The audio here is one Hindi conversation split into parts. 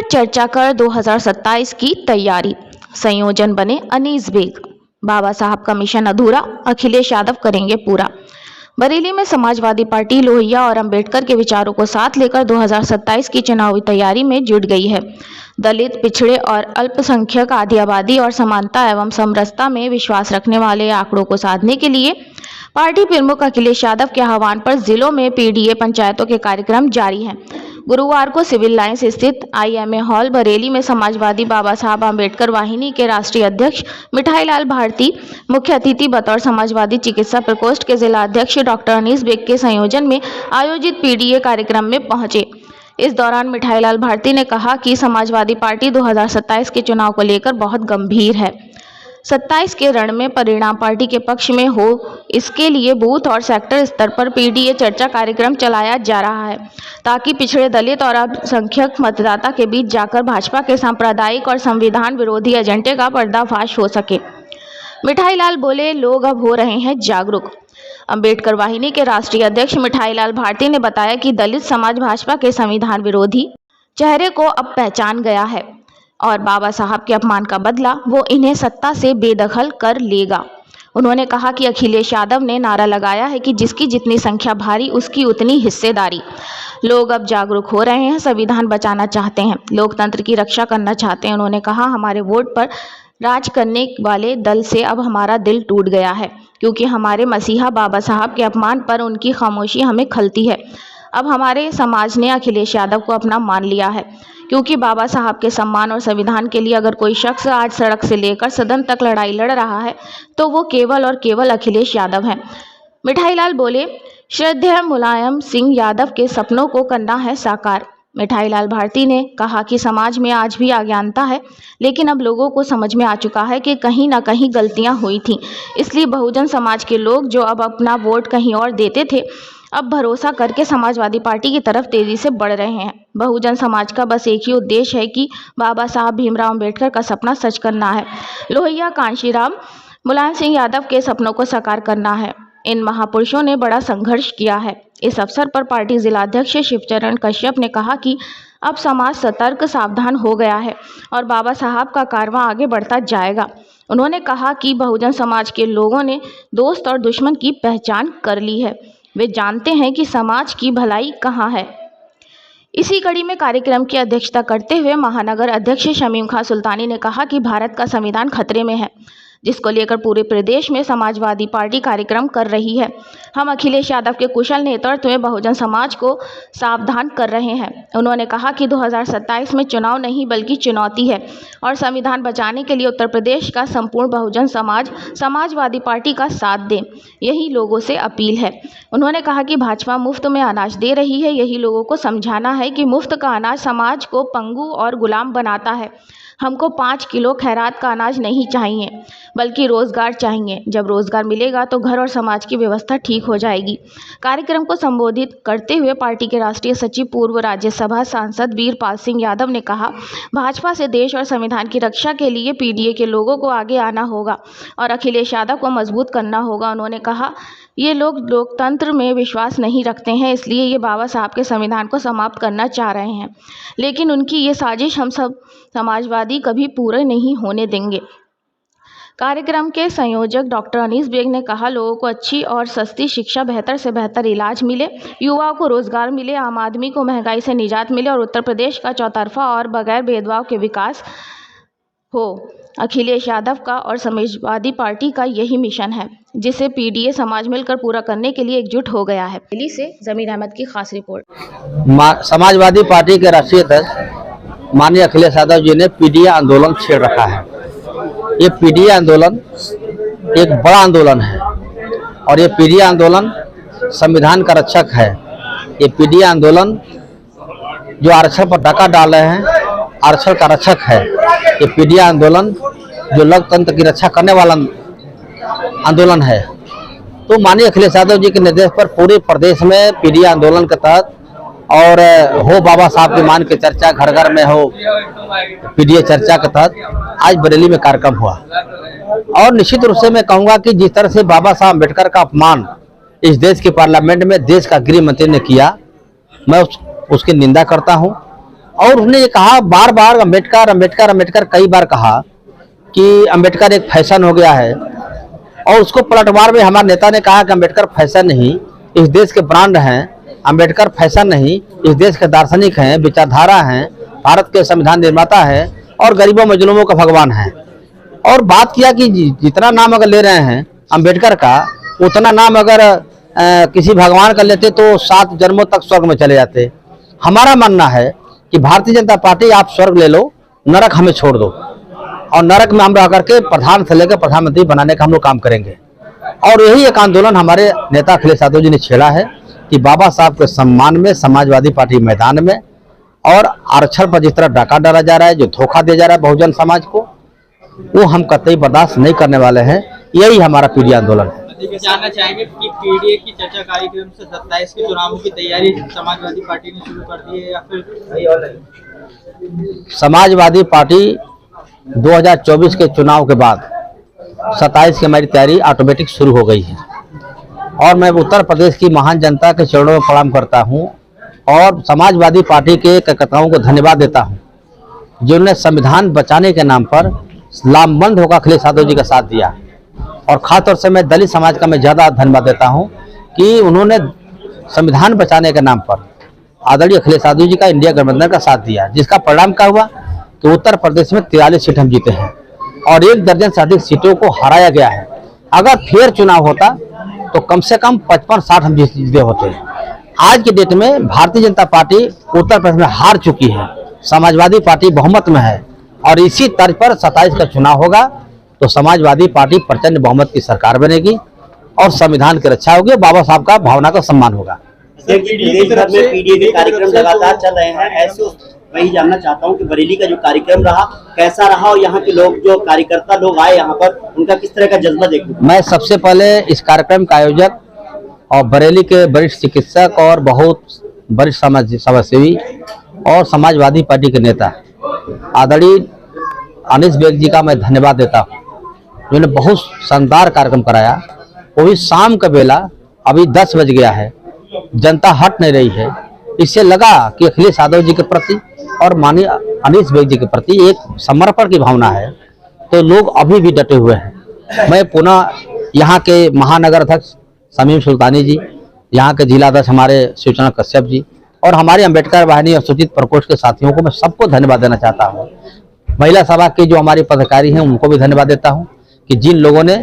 चर्चा कर 2027 की तैयारी। संयोजन बने अनीस बेग। बाबा साहब का मिशन अधूरा, अखिलेश यादव करेंगे पूरा। बरेली में समाजवादी पार्टी लोहिया और अंबेडकर के विचारों को साथ लेकर 2027 की चुनावी तैयारी में जुट गई है। दलित, पिछड़े और अल्पसंख्यक, आदि आबादी और समानता एवं समरसता में विश्वास रखने वाले आंकड़ों को साधने के लिए पार्टी प्रमुख अखिलेश यादव के आह्वान पर जिलों में पीडीए पंचायतों के कार्यक्रम जारी हैं। गुरुवार को सिविल लाइंस स्थित IMA हॉल बरेली में समाजवादी बाबा साहब आम्बेडकर वाहिनी के राष्ट्रीय अध्यक्ष मिठाईलाल भारती मुख्य अतिथि बतौर समाजवादी चिकित्सा प्रकोष्ठ के जिला अध्यक्ष डॉक्टर अनीस बेग के संयोजन में आयोजित पीडीए कार्यक्रम में पहुंचे। इस दौरान मिठाईलाल भारती ने कहा कि समाजवादी पार्टी 2027 के चुनाव को लेकर बहुत गंभीर है। 27 के रण में परिणाम पार्टी के पक्ष में हो, इसके लिए बूथ और सेक्टर स्तर पर पीडीए चर्चा कार्यक्रम चलाया जा रहा है, ताकि पिछड़े, दलित और अल्पसंख्यक मतदाता के बीच जाकर भाजपा के सांप्रदायिक और संविधान विरोधी एजेंडे का पर्दाफाश हो सके। मिठाईलाल बोले, लोग अब हो रहे हैं जागरूक। अंबेडकर वाहिनी के राष्ट्रीय अध्यक्ष मिठाईलाल भारती ने बताया कि दलित समाज भाजपा के संविधान विरोधी चेहरे को अब पहचान गया है और बाबा साहब के अपमान का बदला वो इन्हें सत्ता से बेदखल कर लेगा। उन्होंने कहा कि अखिलेश यादव ने नारा लगाया है कि जिसकी जितनी संख्या भारी उसकी उतनी हिस्सेदारी। लोग अब जागरूक हो रहे हैं, संविधान बचाना चाहते हैं, लोकतंत्र की रक्षा करना चाहते हैं। उन्होंने कहा, हमारे वोट पर राज करने वाले दल से अब हमारा दिल टूट गया है, क्योंकि हमारे मसीहा बाबा साहब के अपमान पर उनकी खामोशी हमें खलती है। अब हमारे समाज ने अखिलेश यादव को अपना मान लिया है, क्योंकि बाबा साहब के सम्मान और संविधान के लिए अगर कोई शख्स आज सड़क से लेकर सदन तक लड़ाई लड़ रहा है तो वो केवल और केवल अखिलेश यादव हैं। मिठाईलाल बोले, श्रद्धेय मुलायम सिंह यादव के सपनों को करना है साकार। मिठाईलाल भारती ने कहा कि समाज में आज भी अज्ञानता है, लेकिन अब लोगों को समझ में आ चुका है कि कहीं ना कहीं गलतियां हुई थी, इसलिए बहुजन समाज के लोग जो अब अपना वोट कहीं और देते थे, अब भरोसा करके समाजवादी पार्टी की तरफ तेजी से बढ़ रहे हैं। बहुजन समाज का बस एक ही उद्देश्य है कि बाबा साहब भीमराव अंबेडकर का सपना सच करना है, लोहिया कांशीराम मुलायम सिंह यादव के सपनों को साकार करना है। इन महापुरुषों ने बड़ा संघर्ष किया है। इस अवसर पर पार्टी जिलाध्यक्ष शिवचरण कश्यप ने कहा कि अब समाज सतर्क, सावधान हो गया है और बाबा साहब का कारवां आगे बढ़ता जाएगा। उन्होंने कहा कि बहुजन समाज के लोगों ने दोस्त और दुश्मन की पहचान कर ली है, वे जानते हैं कि समाज की भलाई कहाँ है। इसी कड़ी में कार्यक्रम की अध्यक्षता करते हुए महानगर अध्यक्ष शमीम खां सुल्तानी ने कहा कि भारत का संविधान खतरे में है, जिसको लेकर पूरे प्रदेश में समाजवादी पार्टी कार्यक्रम कर रही है। हम अखिलेश यादव के कुशल नेतृत्व में बहुजन समाज को सावधान कर रहे हैं। उन्होंने कहा कि 2027 में चुनाव नहीं बल्कि चुनौती है और संविधान बचाने के लिए उत्तर प्रदेश का संपूर्ण बहुजन समाज समाजवादी पार्टी का साथ दे, यही लोगों से अपील है। उन्होंने कहा कि भाजपा मुफ्त में अनाज दे रही है, यही लोगों को समझाना है कि मुफ्त का अनाज समाज को पंगु और गुलाम बनाता है। हमको 5 किलो खैरात का अनाज नहीं चाहिए, बल्कि रोजगार चाहिए। जब रोजगार मिलेगा तो घर और समाज की व्यवस्था ठीक हो जाएगी। कार्यक्रम को संबोधित करते हुए पार्टी के राष्ट्रीय सचिव पूर्व राज्यसभा सांसद वीरपाल सिंह यादव ने कहा, भाजपा से देश और संविधान की रक्षा के लिए पीडीए के लोगों को आगे आना होगा और अखिलेश यादव को मजबूत करना होगा। उन्होंने कहा, ये लोग लोकतंत्र में विश्वास नहीं रखते हैं, इसलिए ये बाबा साहब के संविधान को समाप्त करना चाह रहे हैं, लेकिन उनकी ये साजिश हम सब समाजवादी कभी पूरे नहीं होने देंगे। कार्यक्रम के संयोजक डॉक्टर अनीस बेग ने कहा, लोगों को अच्छी और सस्ती शिक्षा, बेहतर से बेहतर इलाज मिले, युवाओं को रोजगार मिले, आम आदमी को महंगाई से निजात मिले और उत्तर प्रदेश का चौतरफा और बगैर भेदभाव के विकास हो। अखिलेश यादव का और समाजवादी पार्टी का यही मिशन है, जिसे पीडीए समाज मिलकर पूरा करने के लिए एकजुट हो गया है। दिल्ली से जमीर अहमद की खास रिपोर्ट। समाजवादी पार्टी के राष्ट्रीय अध्यक्ष माननीय अखिलेश यादव जी ने पीडीए आंदोलन छेड़ रखा है। ये पीडीए आंदोलन एक बड़ा आंदोलन है और ये पीडीए आंदोलन संविधान का रक्षक है। ये पीडीए आंदोलन जो आरक्षण पर डाका डाल रहे हैं, आरक्षण का रक्षक है। ये पीडीए आंदोलन जो लोकतंत्र की रक्षा करने वाला आंदोलन है। तो माननीय अखिलेश यादव जी के निर्देश पर पूरे प्रदेश में पीडीए आंदोलन के तहत और हो बाबा साहब के मान के चर्चा, घर घर में हो पीडीए चर्चा के तहत आज बरेली में कार्यक्रम हुआ। और निश्चित रूप से मैं कहूँगा कि जिस तरह से बाबा साहब अम्बेडकर का अपमान इस देश के पार्लियामेंट में देश का गृह मंत्री ने किया, मैं उसकी निंदा करता हूँ। और उन्होंने ये कहा बार बार अम्बेडकर अम्बेडकर अम्बेडकर कई बार कहा कि अम्बेडकर एक फैशन हो गया है। और उसको पलटवार में हमारे नेता ने कहा कि अम्बेडकर फैशन नहीं, इस देश के ब्रांड हैं। अम्बेडकर फैशन नहीं, इस देश के दार्शनिक हैं, विचारधारा हैं, भारत के संविधान निर्माता है और गरीबों मजलूमों का भगवान है। और बात किया कि जितना नाम अगर ले रहे हैं अम्बेडकर का, उतना नाम अगर किसी भगवान का लेते तो 7 जन्मों तक स्वर्ग में चले जाते। हमारा मानना है कि भारतीय जनता पार्टी, आप स्वर्ग ले लो, नरक हमें छोड़ दो, और नरक में हम रह करके प्रधान से लेकर प्रधानमंत्री बनाने का हम लोग काम करेंगे। और यही एक आंदोलन हमारे नेता अखिलेश यादव जी ने छेड़ा है कि बाबा साहब के सम्मान में समाजवादी पार्टी मैदान में, और आरक्षण पर जिस तरह डाका डाला जा रहा है, जो धोखा दिया जा रहा है बहुजन समाज को, वो हम कतई बर्दाश्त नहीं करने वाले हैं। यही हमारा पीढ़ी आंदोलन है। जानना चाहेंगे कि पीडीए की चर्चा कार्यक्रम से 27 के चुनावों की तैयारी समाजवादी पार्टी ने शुरू कर दी है या फिर? समाजवादी पार्टी 2024 के चुनाव के बाद 27 की हमारी तैयारी ऑटोमेटिक शुरू हो गई है। और मैं उत्तर प्रदेश की महान जनता के चरणों में प्रणाम करता हूं और समाजवादी पार्टी के कार्यकर्ताओं को धन्यवाद देता हूं, जिन्होंने संविधान बचाने के नाम पर लामबंद होकर अखिलेश यादव जी का साथ दिया। और खासतौर से मैं दलित समाज का मैं ज़्यादा धन्यवाद देता हूं कि उन्होंने संविधान बचाने के नाम पर आदरणीय अखिलेश यादव जी का इंडिया गठबंधन का साथ दिया, जिसका परिणाम क्या हुआ कि उत्तर प्रदेश में 43 सीट हम जीते हैं और 1 दर्जन से अधिक सीटों को हराया गया है। अगर फिर चुनाव होता तो कम से कम 55-60 हम जीते होते। आज की डेट में भारतीय जनता पार्टी उत्तर प्रदेश में हार चुकी है, समाजवादी पार्टी बहुमत में है, और इसी तर्ज पर 27 का चुनाव होगा तो समाजवादी पार्टी प्रचंड बहुमत की सरकार बनेगी और संविधान की रक्षा होगी, बाबा साहब का भावना का सम्मान होगा। प्रदेश भर में पीडीए के कार्यक्रम लगातार चल रहे हैं, ऐसे वही जानना चाहता हूं कि बरेली का जो कार्यक्रम रहा कैसा रहा, और यहाँ के लोग, जो कार्यकर्ता लोग आए यहाँ पर, उनका किस तरह का जज्बा देखते हैं? मैं सबसे पहले इस कार्यक्रम का आयोजक और बरेली के वरिष्ठ चिकित्सक और बहुत वरिष्ठ समाजसेवी और समाजवादी पार्टी के नेता आदरणीय अनीस बेग जी का मैं धन्यवाद देता हूँ, जिन्होंने बहुत शानदार कार्यक्रम कराया। वो भी शाम का बेला, अभी 10 बज गया है, जनता हट नहीं रही है। इससे लगा कि अखिलेश यादव जी के प्रति और माननीय अनीस बेग जी के प्रति एक समर्पण की भावना है, तो लोग अभी भी डटे हुए हैं। मैं पुनः यहाँ के महानगर अध्यक्ष शमीम सुल्तानी जी, यहाँ के जिला अध्यक्ष हमारे शिवचरण कश्यप जी और हमारे अम्बेडकर वाहिनी और सूचित प्रकोष्ठ के साथियों को मैं सबको धन्यवाद देना चाहता हूँ। महिला सभा के जो हमारे पदाधिकारी हैं उनको भी धन्यवाद देता हूँ कि जिन लोगों ने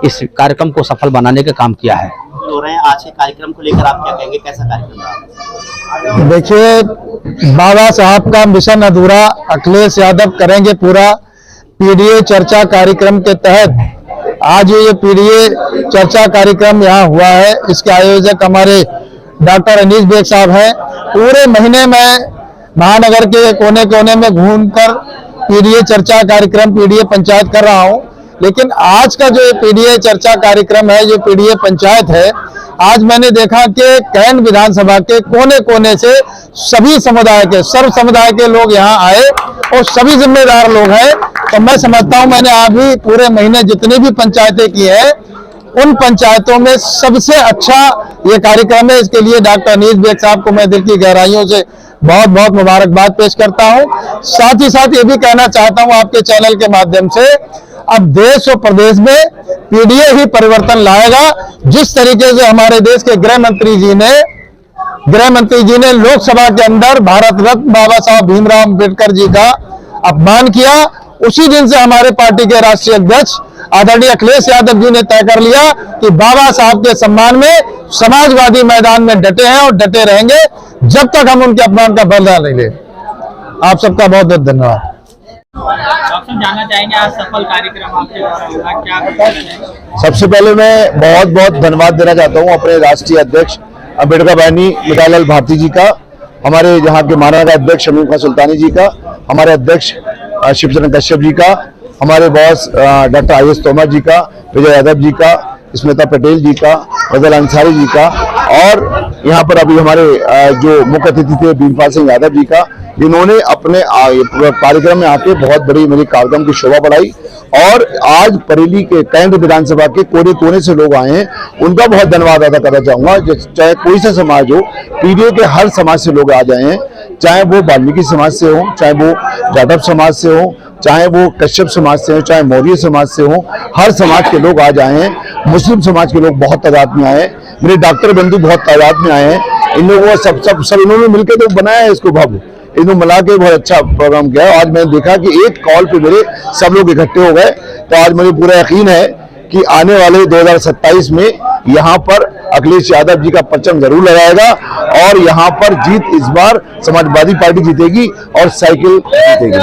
इस कार्यक्रम को सफल बनाने का काम किया है। हो रहे हैं आज के कार्यक्रम को लेकर आप क्या कहेंगे, कैसा कार्यक्रम रहा? देखिए, बाबा साहब का मिशन अधूरा अखिलेश यादव करेंगे पूरा। पीडीए चर्चा कार्यक्रम के तहत आज ये पीडीए चर्चा कार्यक्रम यहाँ हुआ है। इसके आयोजक हमारे डॉक्टर अनीस बेग साहब हैं। पूरे महीने में महानगर के कोने कोने में घूमकर पीडीए चर्चा कार्यक्रम, पीडीए पंचायत कर रहा हूँ। लेकिन आज का जो पीडीए चर्चा कार्यक्रम है, जो पीडीए पंचायत है, आज मैंने देखा कि कैन विधानसभा के कोने कोने से सभी समुदाय के, सर्व समुदाय के लोग यहाँ आए और सभी जिम्मेदार लोग हैं। तो मैं समझता हूँ मैंने अभी पूरे महीने जितनी भी पंचायतें की है, उन पंचायतों में सबसे अच्छा ये कार्यक्रम है। इसके लिए डॉक्टर अनीस बेग साहब को मैं दिल की गहराइयों से बहुत बहुत मुबारकबाद पेश करता हूँ। साथ ही साथ ये भी कहना चाहता हूँ आपके चैनल के माध्यम से, अब देश और प्रदेश में पीडीए ही परिवर्तन लाएगा। जिस तरीके से हमारे देश के गृह मंत्री जी ने लोकसभा के अंदर भारत रत्न बाबा साहब भीमराव अम्बेडकर जी का अपमान किया, उसी दिन से हमारे पार्टी के राष्ट्रीय अध्यक्ष आदरणीय अखिलेश यादव जी ने तय कर लिया कि बाबा साहब के सम्मान में समाजवादी मैदान में डटे हैं और डटे रहेंगे जब तक हम उनके अपमान का बदला नहीं ले। आप सबका बहुत बहुत धन्यवाद। जानना चाहेंगे आज सफल कार्यक्रम आपके द्वारा होगा, क्या बताएं? सबसे पहले मैं बहुत बहुत धन्यवाद देना चाहता हूं अपने राष्ट्रीय अध्यक्ष अम्बेडकर वाहिनी मितालाल भारती जी का, हमारे यहाँ के महानगर अध्यक्ष शमीम खान सुल्तानी जी का, हमारे अध्यक्ष शिवचरण कश्यप जी का, हमारे बॉस डॉक्टर आयुष तोमर जी का, विजय यादव जी का, स्मिता पटेल जी का, फजल अंसारी जी का, और यहाँ पर अभी हमारे जो मुख्य अतिथि थे बीरपाल सिंह यादव जी का। इन्होंने अपने कार्यक्रम में आके बहुत बड़ी मेरी कार्यक्रम की शोभा बढ़ाई। और आज बरेली के केंद्र विधानसभा के कोने कोने से लोग आए हैं, उनका बहुत धन्यवाद अदा करना चाहूंगा। चाहे कोई सा समाज हो, पीडीए के हर समाज से लोग आ जाए हैं। चाहे वो वाल्मीकि समाज से हो, चाहे वो जाटव समाज से हो, चाहे वो कश्यप समाज से हो, चाहे मौर्य समाज से हो, हर समाज के लोग आज आए हैं। मुस्लिम समाज के लोग बहुत तादाद में आए हैं, मेरे डॉक्टर बंधु बहुत तादाद में आए हैं। इन लोगों को सब इन्होंने मिलकर तो बनाया है इसको भव्य, इन्होंने मिला के बहुत अच्छा प्रोग्राम किया है। आज मैंने देखा कि एक कॉल पे मेरे सब लोग इकट्ठे हो गए, तो आज मुझे पूरा यकीन है कि आने वाले 2027 में यहाँ पर अखिलेश यादव जी का परचम जरूर लगाएगा और यहाँ पर जीत इस बार समाजवादी पार्टी जीतेगी और साइकिल जीतेगी।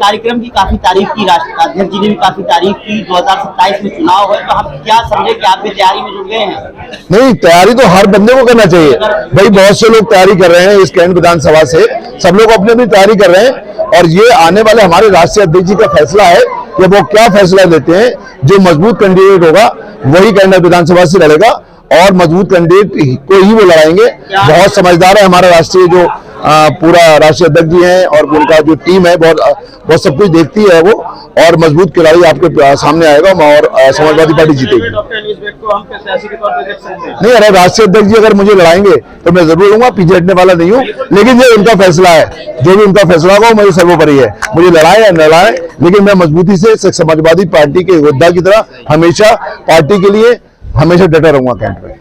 कार्यक्रम की काफी तारीफ की, राष्ट्रीय अध्यक्ष जी ने भी काफी तारीफ की। 2027 में चुनाव है, तो हम क्या समझे कि आप भी तैयारी में जुट गए हैं? नहीं, तैयारी तो हर बंदे को करना चाहिए भाई। बहुत से लोग तैयारी कर रहे हैं इस कैंट विधानसभा से, सब लोग अपनी अपनी तैयारी कर रहे हैं और ये आने वाले हमारे राष्ट्रीय अध्यक्ष जी का फैसला है कि वो क्या फैसला लेते हैं। जो मजबूत कैंडिडेट होगा वही कैंट विधानसभा से लड़ेगा और मजबूत कैंडिडेट को ही वो लड़ाएंगे। बहुत समझदार है हमारा राष्ट्रीय जो पूरा राष्ट्रीय अध्यक्ष जी हैं और उनका जो टीम है बहुत सब कुछ देखती है वो, और मजबूत खिलाड़ी आपके सामने आएगा और समाजवादी पार्टी जीतेगी। नहीं, अरे राष्ट्रीय अध्यक्ष जी अगर मुझे लड़ाएंगे तो मैं जरूर लूंगा, पीछे हटने वाला नहीं हूँ, लेकिन ये उनका फैसला है। जो भी उनका फैसला होगा मुझे सर्वोपरि है, मुझे लड़ाए या न लड़ाए, लेकिन मैं मजबूती से समाजवादी पार्टी के योद्धा की तरह हमेशा पार्टी के लिए हमेशा डटा रहूंगा कैंप में।